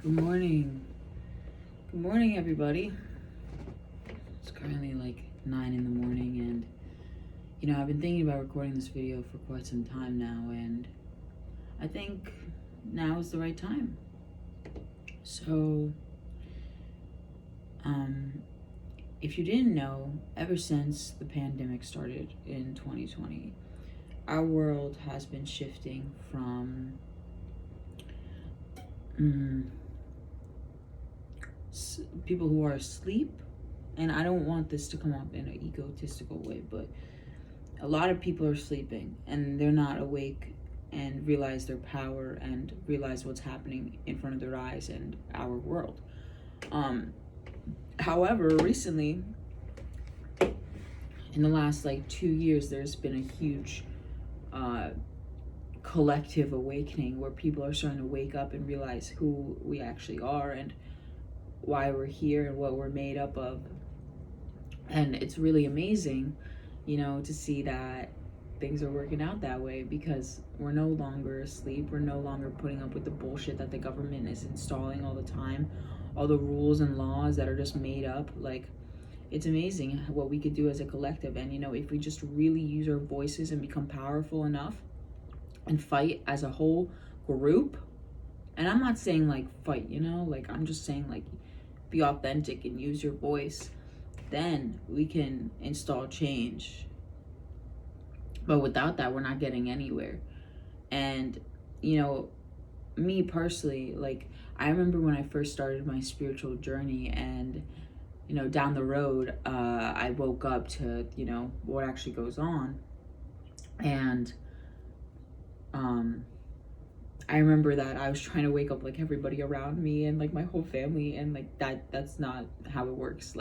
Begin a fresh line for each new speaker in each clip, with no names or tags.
Good morning. Good morning, everybody. It's currently like 9 in the morning, and I've been thinking about recording this video for quite some time now, and I think now is the right time. So, if you didn't know, ever since the pandemic started in 2020, our world has been shifting from people who are asleep, and I don't want this to come off in an egotistical way, but a lot of people are sleeping and they're not awake and realize their power and realize what's happening in front of their eyes and our world. However, recently, in the last 2 years, there's been a huge collective awakening where people are starting to wake up and realize who we actually are and why we're here and what we're made up of. And it's really amazing, to see that things are working out that way, because we're no longer asleep. We're no longer putting up with the bullshit that the government is installing all the time, all the rules and laws that are just made up. It's amazing what we could do as a collective. And if we just really use our voices and become powerful enough and fight as a whole group. And I'm not saying fight, I'm just saying be authentic and use your voice. Then we can install change. But without that, we're not getting anywhere. And, me personally, I remember when I first started my spiritual journey, and, down the road, I woke up to, what actually goes on. And, I remember that I was trying to wake up everybody around me and my whole family, and that's not how it works.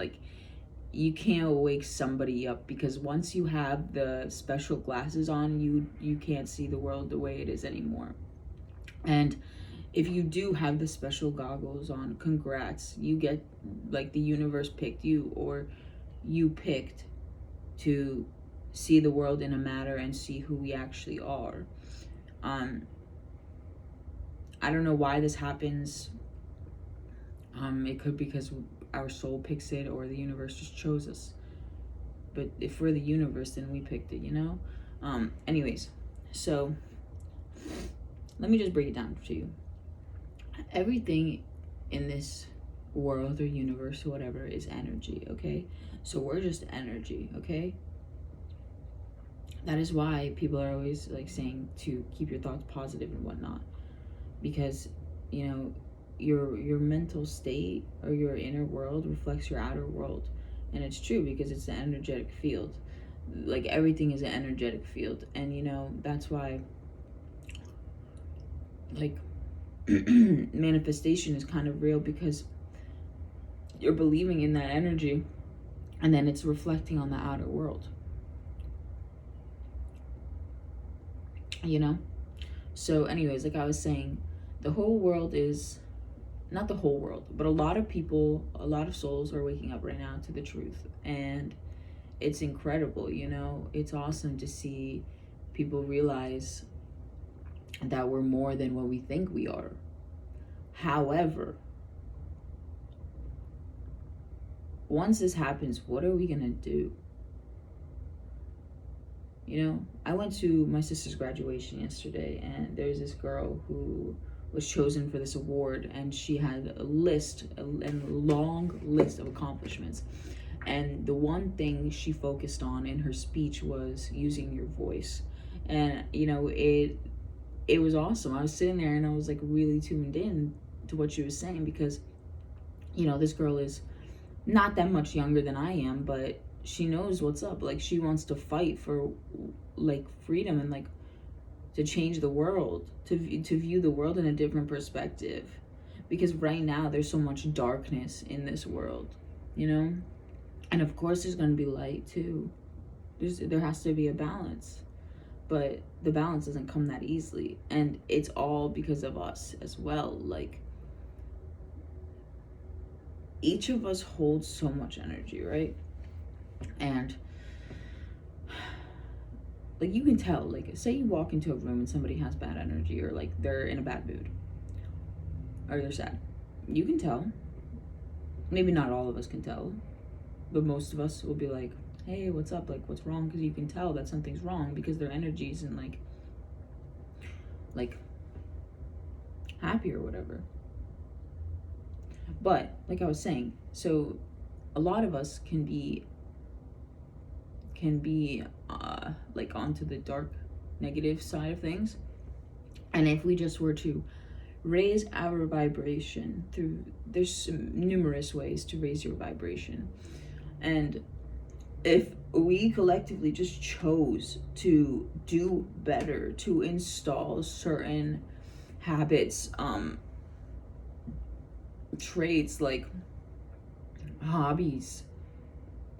You can't wake somebody up, because once you have the special glasses on, you can't see the world the way it is anymore. And if you do have the special goggles on, congrats, you get the universe picked you, or you picked to see the world in a matter and see who we actually are. I don't know why this happens. It could be because our soul picks it, or the universe just chose us. But if we're the universe, then we picked it, Anyways, so let me just break it down to you. Everything in this world or universe or whatever is energy, okay? So we're just energy, okay? That is why people are always saying to keep your thoughts positive and whatnot, because your mental state or your inner world reflects your outer world. And it's true, because it's an energetic field. Everything is an energetic field. And that's why manifestation is kind of real, because you're believing in that energy, and then it's reflecting on the outer world. So anyways, I was saying, the whole world is, not the whole world, but a lot of people, a lot of souls are waking up right now to the truth. And it's incredible, it's awesome to see people realize that we're more than what we think we are. However, once this happens, what are we gonna do? I went to my sister's graduation yesterday, and there's this girl who was chosen for this award, and she had a long list of accomplishments. And the one thing she focused on in her speech was using your voice. And it was awesome. I was sitting there and I was really tuned in to what she was saying, because this girl is not that much younger than I am, but she knows what's up. She wants to fight for freedom and to change the world, to view the world in a different perspective, because right now there's so much darkness in this world, and of course there's going to be light too. There has to be a balance, but the balance doesn't come that easily, and it's all because of us as well. Each of us holds so much energy, right? And you can tell, say you walk into a room and somebody has bad energy, or they're in a bad mood, or they're sad. You can tell. Maybe not all of us can tell, but most of us will be like, hey, what's up? Like, what's wrong? Because you can tell that something's wrong because their energy isn't like happy or whatever. But like I was saying, so a lot of us can be like onto the dark negative side of things. And if we just were to raise our vibration through, there's numerous ways to raise your vibration. And if we collectively just chose to do better, to install certain habits, traits, like hobbies,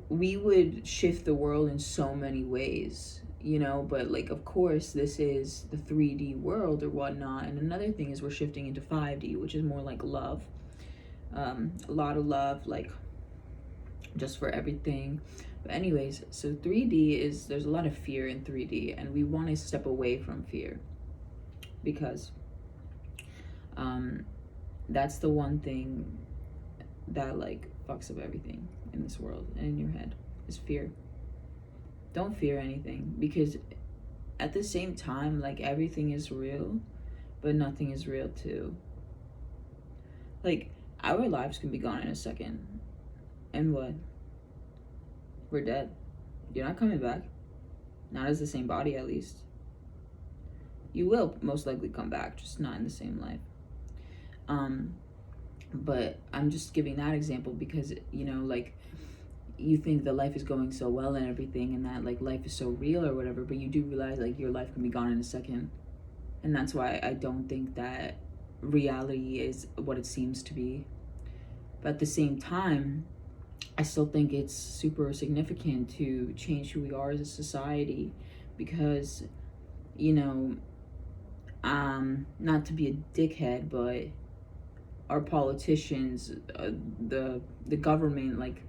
we would shift the world in so many ways, you know. But like, of course, this is the 3D world or whatnot, and another thing is we're shifting into 5D, which is more like love, a lot of love, like just for everything. But anyways, so 3D is, there's a lot of fear in 3D, and we want to step away from fear, because that's the one thing that like fucks up everything in this world and in your head, is fear. Don't fear anything, because at the same time, like, everything is real, but nothing is real too. Like, our lives can be gone in a second, and what? We're dead. You're not coming back. Not as the same body, at least. You will most likely come back, just not in the same life. But I'm just giving that example because, you know, like, you think that life is going so well and everything, and that like life is so real or whatever, but you do realize like your life can be gone in a second. And that's why I don't think that reality is what it seems to be. But at the same time, I still think it's super significant to change who we are as a society, because, you know, not to be a dickhead, but our politicians, the government, like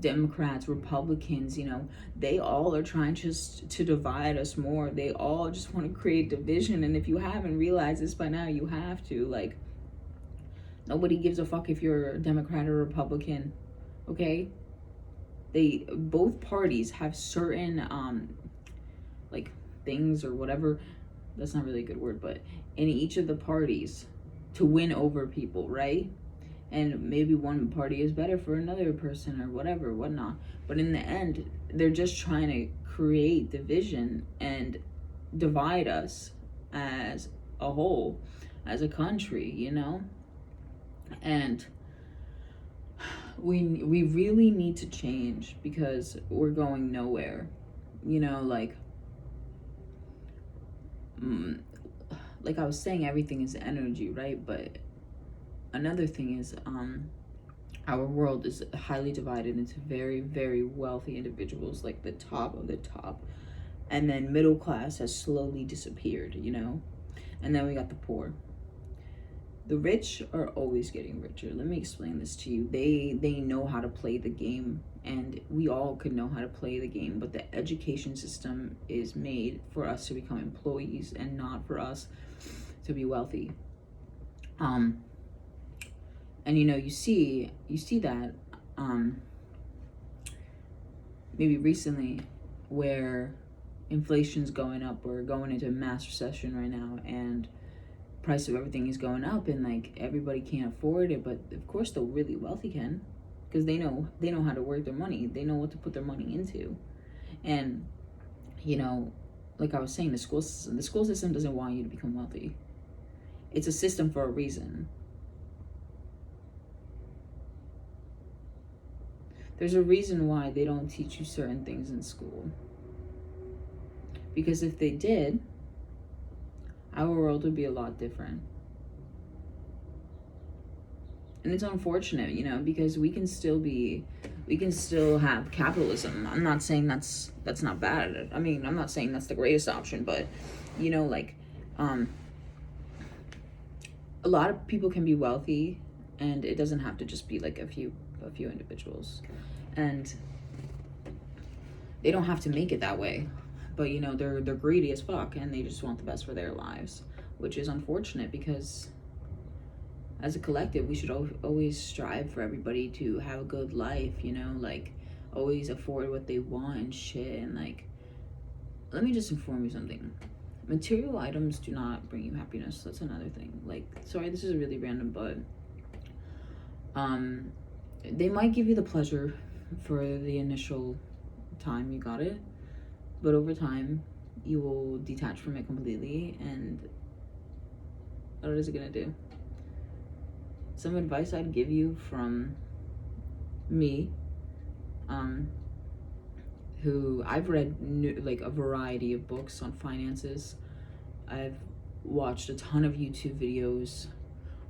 Democrats, Republicans, you know, they all are trying just to divide us more. They all just want to create division. And if you haven't realized this by now, you have to. Like, nobody gives a fuck if you're a Democrat or Republican, okay? Both parties have certain like things or whatever, that's not really a good word, but in each of the parties to win over people, right? And maybe one party is better for another person or whatever, whatnot. But in the end, they're just trying to create division and divide us as a whole, as a country, you know? And we really need to change, because we're going nowhere, you know. Like I was saying, everything is energy, right? But another thing is, our world is highly divided into very, very wealthy individuals, like the top of the top, and then middle class has slowly disappeared, you know. And then we got the poor. The rich are always getting richer. Let me explain this to you. They know how to play the game, and we all could know how to play the game, but the education system is made for us to become employees and not for us to be wealthy. And you know, you see that maybe recently, where inflation's going up, we're going into a mass recession right now, and price of everything is going up, and like everybody can't afford it. But of course the really wealthy can, because they know how to work their money, they know what to put their money into. And you know, like I was saying, the school system doesn't want you to become wealthy. It's a system for a reason. There's a reason why they don't teach you certain things in school, because if they did, our world would be a lot different. And it's unfortunate, you know, because we can still have capitalism. I'm not saying that's not bad. I mean, I'm not saying that's the greatest option, but you know, like, a lot of people can be wealthy, and it doesn't have to just be like a few individuals, and they don't have to make it that way. But you know, they're greedy as fuck, and they just want the best for their lives, which is unfortunate, because as a collective, we should always strive for everybody to have a good life, you know, like always afford what they want and shit. And like, let me just inform you something. Material items do not bring you happiness. That's another thing. Like, sorry, this is really random, but they might give you the pleasure for the initial time you got it, but over time you will detach from it completely. And what is it gonna do? Some advice I'd give you from me, who I've read like a variety of books on finances. I've watched a ton of YouTube videos.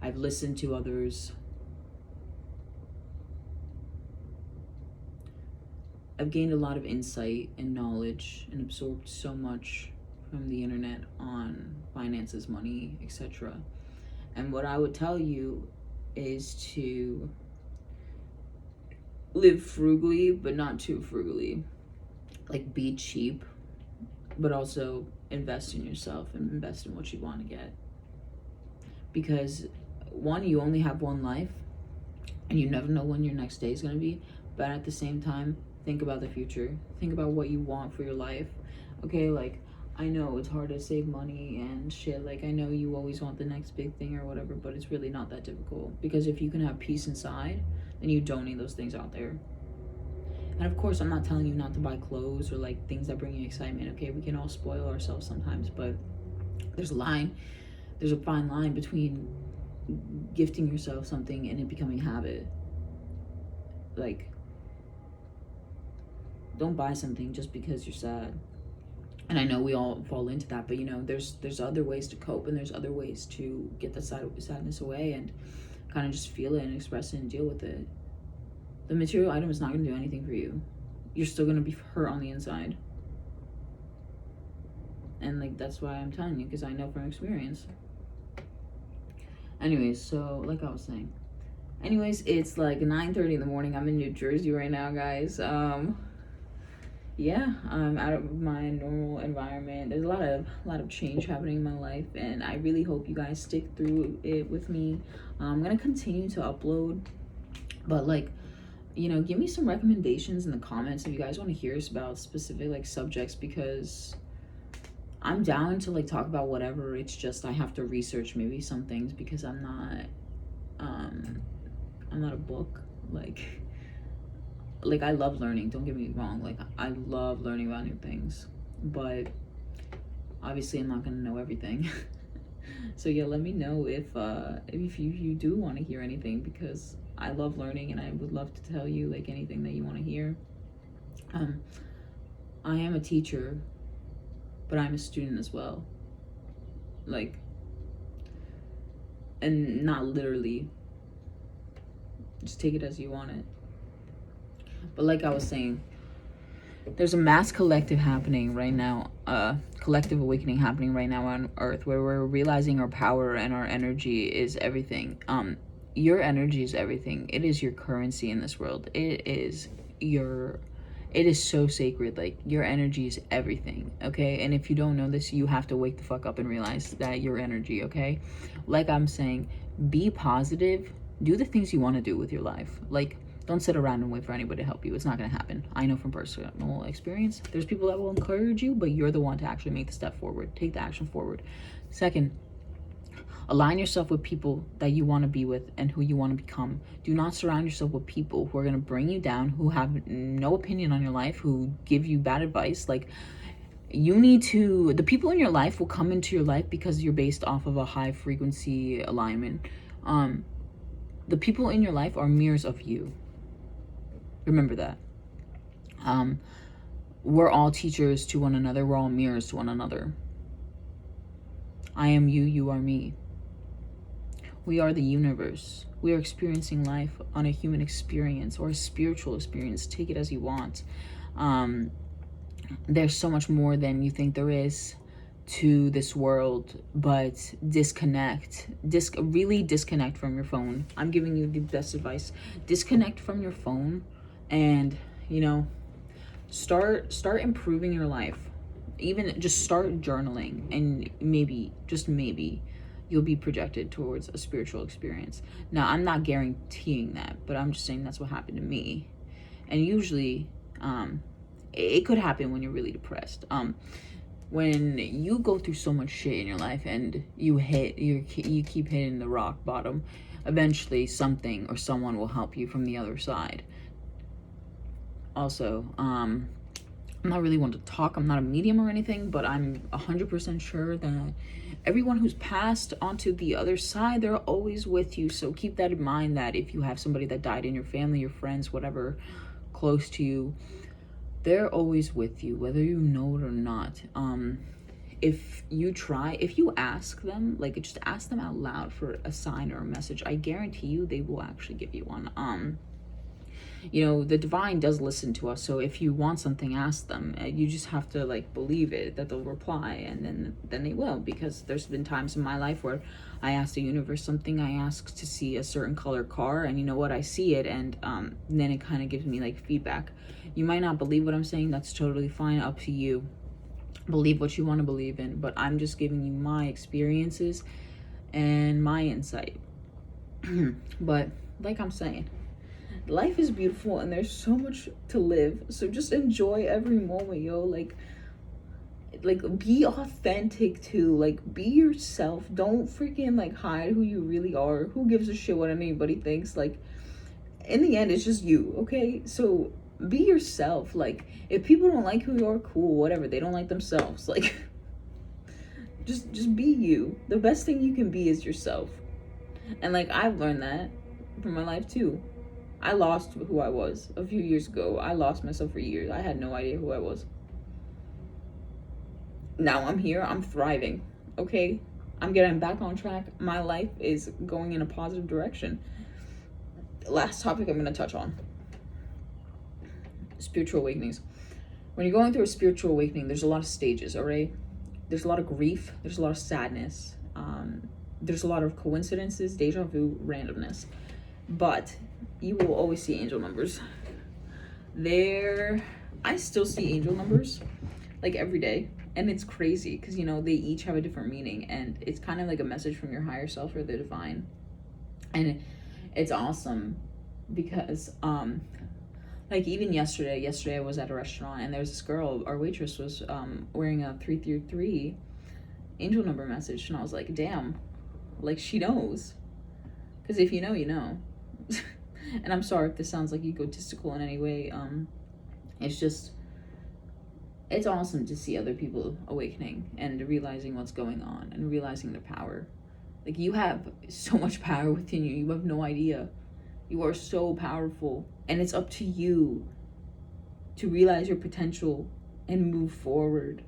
I've listened to others. I've gained a lot of insight and knowledge and absorbed so much from the internet on finances, money, etc. And what I would tell you is to live frugally, but not too frugally. Like, be cheap, but also invest in yourself and invest in what you want to get. Because one, you only have one life, and you never know when your next day is going to be. But at the same time, think about the future. Think about what you want for your life. Okay, like, I know it's hard to save money and shit. Like, I know you always want the next big thing or whatever, but it's really not that difficult. Because if you can have peace inside, then you don't need those things out there. And of course, I'm not telling you not to buy clothes or like things that bring you excitement. Okay, we can all spoil ourselves sometimes, but there's a fine line between gifting yourself something and it becoming a habit. Like, don't buy something just because you're sad. And I know we all fall into that, but you know, there's other ways to cope, and there's other ways to get the sadness away and kind of just feel it and express it and deal with it. The material item is not going to do anything for you. You're still going to be hurt on the inside. And like, that's why I'm telling you, because I know from experience. Anyways, so like I was saying. Anyways, it's like 9:30 in the morning. I'm in New Jersey right now, guys. Yeah, I'm out of my normal environment. There's a lot of change happening in my life, and I really hope you guys stick through it with me. I'm gonna continue to upload, but like, you know, give me some recommendations in the comments if you guys want to hear about specific like subjects, because I'm down to like talk about whatever. It's just I have to research maybe some things, because I'm not a book. Like I love learning, don't get me wrong. Like, I love learning about new things, but obviously I'm not gonna know everything. So yeah, let me know if you do want to hear anything, because I love learning and I would love to tell you like anything that you want to hear. I am a teacher, but I'm a student as well. Like, and not literally. Just take it as you want it. But like I was saying, there's a mass collective happening right now, collective awakening happening right now on Earth, where we're realizing our power and our energy is everything. Your energy is everything. It is your currency in this world. It is so sacred. Like, your energy is everything, okay? And if you don't know this, you have to wake the fuck up and realize that your energy, okay? Like I'm saying, be positive. Do the things you want to do with your life. Like, don't sit around and wait for anybody to help you. It's not going to happen. I know from personal experience. There's people that will encourage you, but you're the one to actually make the step forward. Take the action forward. Second, align yourself with people that you want to be with and who you want to become. Do not surround yourself with people who are going to bring you down, who have no opinion on your life, who give you bad advice. Like, the people in your life will come into your life because you're based off of a high frequency alignment. The people in your life are mirrors of you. Remember that. We're all teachers to one another. We're all mirrors to one another. I am you, you are me. We are the universe. We are experiencing life on a human experience or a spiritual experience. Take it as you want. There's so much more than you think there is to this world, but really disconnect from your phone. I'm giving you the best advice. Disconnect from your phone, and you know, start improving your life. Even just start journaling, and maybe, just maybe, you'll be projected towards a spiritual experience. Now, I'm not guaranteeing that, but I'm just saying that's what happened to me. And usually, it could happen when you're really depressed. When you go through so much shit in your life and you keep hitting the rock bottom, eventually something or someone will help you from the other side. Also, I'm not really one to talk. I'm not a medium or anything, but I'm 100% sure that everyone who's passed onto the other side, they're always with you. So keep that in mind, that if you have somebody that died in your family, your friends, whatever, close to you, they're always with you, whether you know it or not. If you ask them, like, just ask them out loud for a sign or a message, I guarantee you they will actually give you one. The divine does listen to us, so if you want something, ask them. You just have to, like, believe it, that they'll reply, and then they will, because there's been times in my life where I asked the universe something. I asked to see a certain color car, and you know what, I see it, and then it kind of gives me, like, feedback. You might not believe what I'm saying. That's totally fine, up to you. Believe what you want to believe in, but I'm just giving you my experiences and my insight. But like I'm saying, life is beautiful and there's so much to live, so just enjoy every moment, yo. Like be authentic too. Like, be yourself. Don't freaking, like, hide who you really are. Who gives a shit what anybody thinks? Like, in the end, it's just you, okay? So be yourself. Like, if people don't like who you are, cool, whatever. They don't like themselves. Like, just be you. The best thing you can be is yourself. And, like, I've learned that from my life too. I lost who I was a few years ago. I lost myself for years. I had no idea who I was. Now I'm here. I'm thriving. Okay? I'm getting back on track. My life is going in a positive direction. Last topic I'm going to touch on: spiritual awakenings. When you're going through a spiritual awakening, there's a lot of stages, all right? There's a lot of grief. There's a lot of sadness. There's a lot of coincidences, deja vu, randomness. But you will always see angel numbers. I still see angel numbers, like, every day. And it's crazy because, they each have a different meaning. And it's kind of like a message from your higher self or the divine. And it's awesome because, like, even yesterday I was at a restaurant and there was this girl, our waitress was wearing a 333 angel number message. And I was like, damn, like, she knows. Because if you know, you know. And I'm sorry if this sounds like egotistical in any way. It's awesome to see other people awakening and realizing what's going on and realizing their power. Like, you have so much power within you. You have no idea. You are so powerful. And it's up to you to realize your potential and move forward.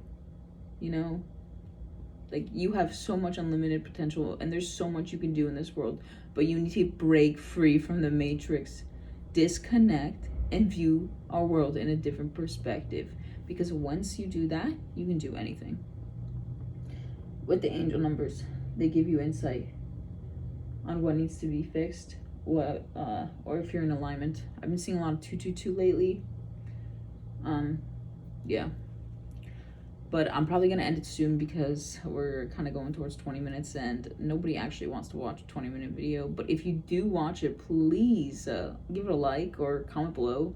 Like, you have so much unlimited potential and there's so much you can do in this world. But you need to break free from the matrix, disconnect, and view our world in a different perspective. Because once you do that, you can do anything. With the angel numbers, they give you insight on what needs to be fixed, or if you're in alignment. I've been seeing a lot of 222 lately. Yeah. But I'm probably going to end it soon because we're kind of going towards 20 minutes and nobody actually wants to watch a 20-minute video. But if you do watch it, please give it a like or comment below.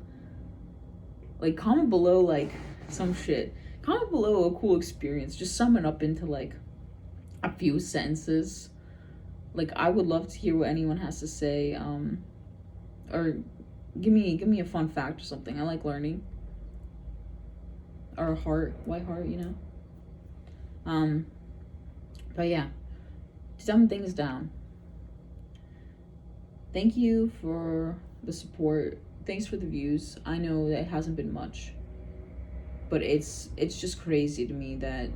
Like, comment below, like, some shit. Comment below a cool experience. Just sum it up into, like, a few sentences. Like, I would love to hear what anyone has to say. Or give me a fun fact or something. I like learning. Or a heart, white heart, But yeah, to dumb things down. Thank you for the support. Thanks for the views. I know that it hasn't been much, but it's just crazy to me that,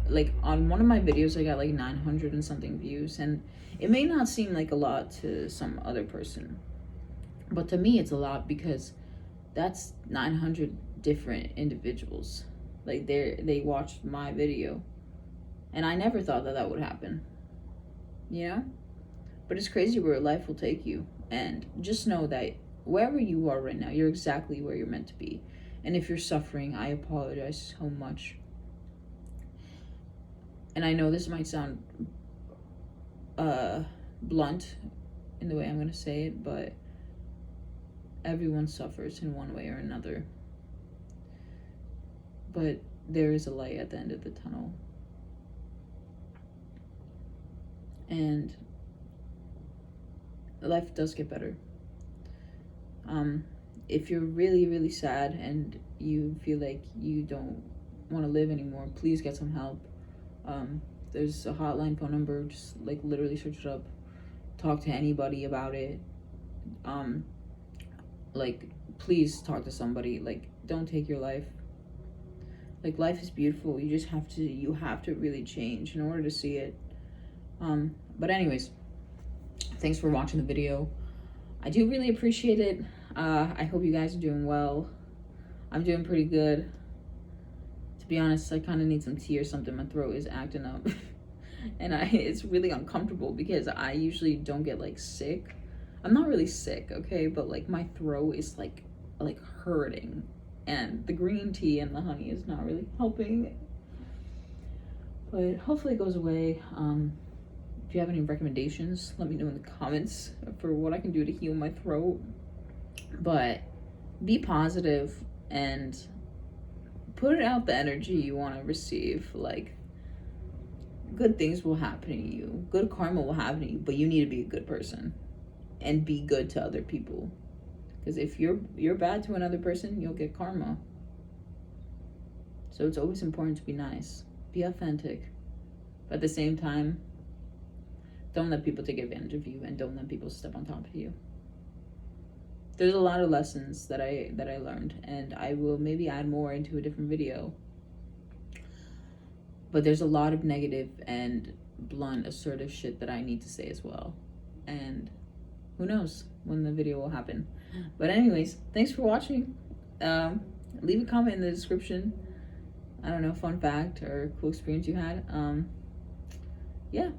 like, on one of my videos I got like 900 and something views, and it may not seem like a lot to some other person, but to me it's a lot because that's 900 different individuals. Like, they watched my video, and I never thought that would happen, but it's crazy where life will take you. And just know that wherever you are right now, you're exactly where you're meant to be. And if you're suffering, I apologize so much. And I know this might sound blunt in the way I'm gonna say it, but everyone suffers in one way or another. But there is a light at the end of the tunnel. And life does get better. If you're really, really sad and you feel like you don't want to live anymore, please get some help. There's a hotline phone number, just like literally search it up. Talk to anybody about it. Like, please talk to somebody. Like, don't take your life. Like, life is beautiful. You have to really change in order to see it. But anyways, thanks for watching the video. I do really appreciate it. I hope you guys are doing well. I'm doing pretty good. To be honest, I kind of need some tea or something. My throat is acting up. And it's really uncomfortable because I usually don't get like sick. I'm not really sick, okay? But like my throat is like hurting. And the green tea and the honey is not really helping. But hopefully it goes away. If you have any recommendations, let me know in the comments for what I can do to heal my throat. But be positive and put out the energy you want to receive. Like, good things will happen to you. Good karma will happen to you, but you need to be a good person and be good to other people. Because if you're bad to another person, you'll get karma. So it's always important to be nice. Be authentic. But at the same time, don't let people take advantage of you, and don't let people step on top of you. There's a lot of lessons that I learned, and I will maybe add more into a different video. But there's a lot of negative and blunt, assertive shit that I need to say as well. And who knows when the video will happen. But anyways, thanks for watching. Leave a comment in the description. I don't know, fun fact or cool experience you had. Yeah.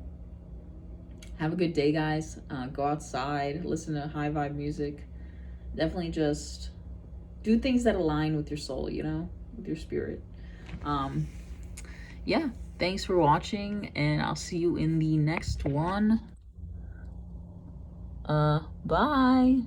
Have a good day, guys. Go outside, listen to high vibe music. Definitely just do things that align with your soul, you know, with your spirit. Yeah, thanks for watching, and I'll see you in the next one. Bye.